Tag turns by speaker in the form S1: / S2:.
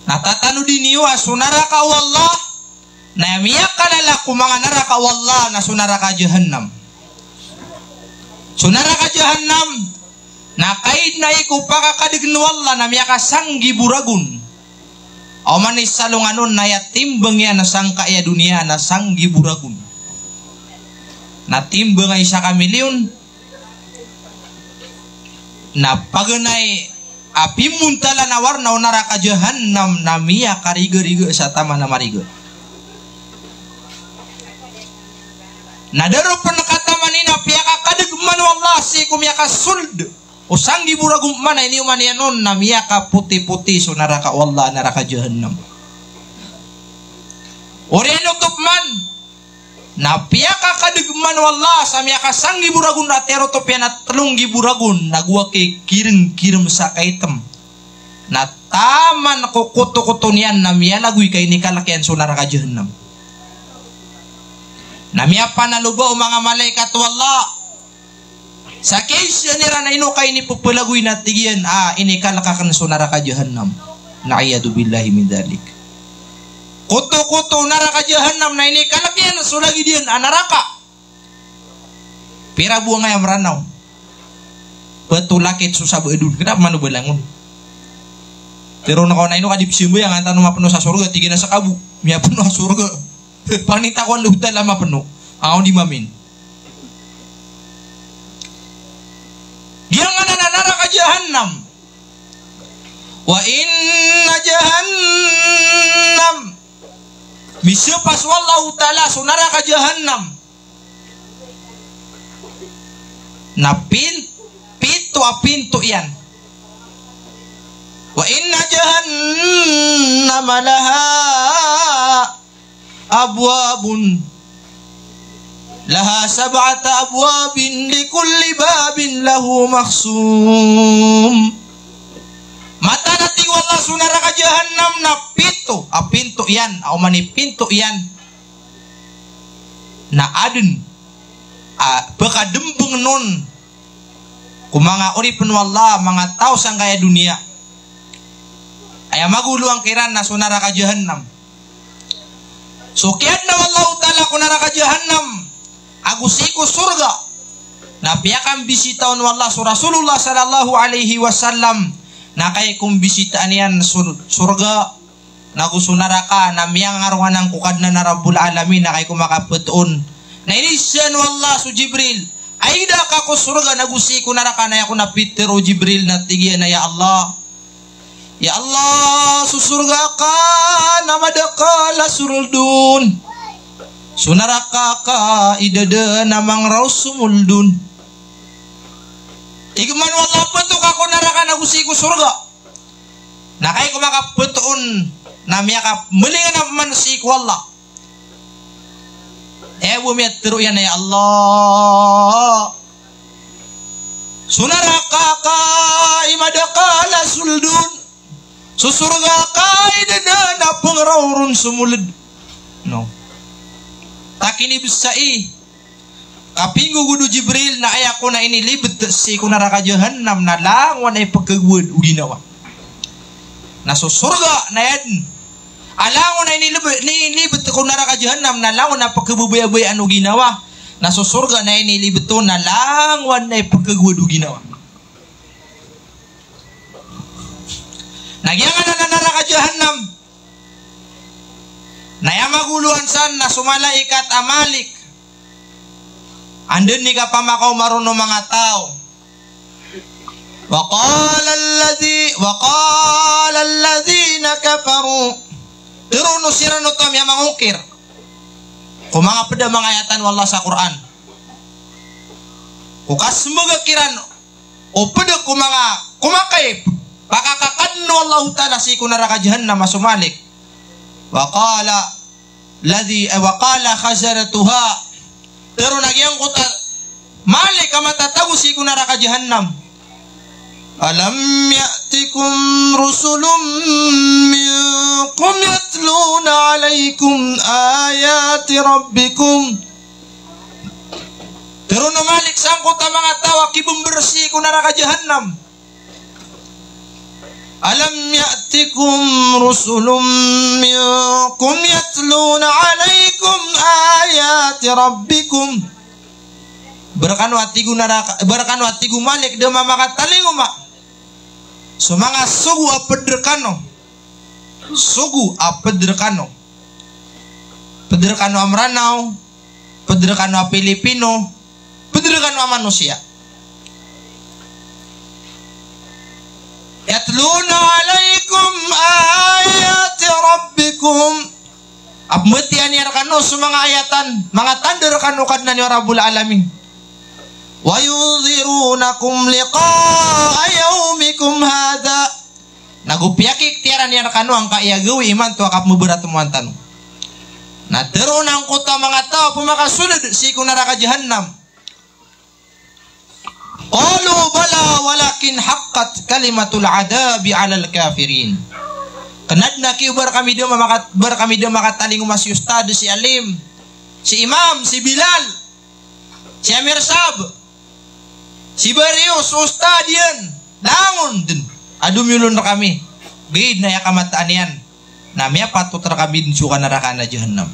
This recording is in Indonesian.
S1: natatanu diniwa sunaraka wallah na miyakalala kumanga naraka wallah na sunaraka jahannam. Sunaraka jahannam na kaid na iku pakakadign wallah na miyaka sanggi buragun. O manis salunganon na yatimbang ya na sangka ya dunia na sanggi buragun. Na timbang ay isa ka milyon na paganay api muntala na warna o naraka jahannam na miya kariga-riga sa tama na mariga. Nadaro panakataman ni na piyaka kadagman wallah si kumiyaka suld o sanggi buragum mana ini umanianon na miyaka puti-puti so naraka wallah naraka jahannam. Oriano tupman na piyaka kadagman wallah sa miyaka sanggi buragun na tero to piya na telunggi buragun nagwa kay kirim sa kaitem na taman ko kuto-kuto niyan na miya laguy kay ni kalakian so naraka jahannam. Namia panaluba o mga malaikat wallah sa case nira na ino kay ni pupulagoy na tigiyan ini kalakakan so naraka jahannam na'iyadu billahi min dalik. Kuto-kuto naraka jahannam na ini kalakyan so lagi diyan naraka pira buang nga meranaw petulakit susah beedun kenapa manu belangun pero na ino kadipsimbo yang antano mapenuh sa surga tigina sa kabu miya penuh surga panitakon luta lama penuh ang di mamin yang naraka jahannam wa inna jahannam misupas wallahu ta'ala so naraka jahannam na pintu yan wa inna jahannam laha abwabun laha sab'ata abwabin likulli babin lahu makhsum. Mata nating wallah sunaraka jahannam na pintu yan o mani pintu yan na adun bekadembeng nun kumanga uripun wallah mga tao sang kaya dunia aya maguluang kiran na sunaraka jahannam. Sukian na wallahu ta'ala kunaraka jahannam agusiku surga na piyakang bisitaon wallah so Rasulullah sallallahu alaihi wasallam na kay kung bisitaan yan surga na gusunaraka na miyang arungan ng kukad na Rabbul Alamin na kay kumakapetoon na inisan wallah so Jibril ayda ka ko surga na gusiku naraka na ako na Peter o Jibril na tigyan na ya Allah ya Allah susurga ka namadaka la suruldun sunaraka ka idada namang raw sumuldun igman wallah pentuk ako naraka nagusiku surga na kay kumakapetoon na miyaka melingan naman si wallah bumiyat tiro yan ya Allah sunaraka ka imadaka la suldun susurga kaida na pangrawrun sumulid no takini bisai kapinggu gudu Jibril na ayako na ini libet si kunaraka jahannam na langwan ay pagkagwad uginawa na susurga na yan alangon na ini libet kunaraka jahannam na langwan na pagkabubayabay uginawa na susurga na ini libeton na langwan ay pagkagwad uginawa. Nagyangan na naraka jahannam na yamaguluan san na sumalaikat amalik andun ni kapamakaw maruno mga tao wa qala alladhina kafaru tiruno sirano tam yamangukir kung mga pada mga ayatan wallah sa Quran kukas mga kiran o pada kung mga kumakay pakakakan Allah ta'ala si kunaraka jahannam masumalik wa qala khazaratuha pero nagyang kuta malik kamatatago si kunaraka jahannam alam ya'tikum rusulun minkum yatluna alaykum ayati rabbikum pero namalik sang kuta mga tawa kibumbersi kunaraka jahannam Alam ya'tikum rusulun minkum yatluna alaikum ayati rabbikum. Berkanu atigu malik de mamakatalinguma. Sumanga sugu apederkano. Sugu apederkano. Pederkano amranau, pederkano Filipino, pederkano manusia. Yatluna alaikum ayati rabbikum. Abmeti anir kanu sumanga ayatan, mga tander kanu kadna ni Rabbul Alamin. Wa yunzirunakum liqa'a yaumikum hadha. Nagupiyakik tiaran yan kanu ang kaiyagawi iman tu akap muberat temuan tanu. Na terunang kota mga tao pumakasunod si kunaraka jahannam. Qalu bala walakin haqqat kalimatul adabi 'alal kafirin. Kenadna ki berkami dia makataling mas ustad si alim, si imam, si Bilal, si Amir Sab, si Barius ustadian langun din adu milun kami gid na yakamataan yan namanya patut rakabin suka neraka na jahannam.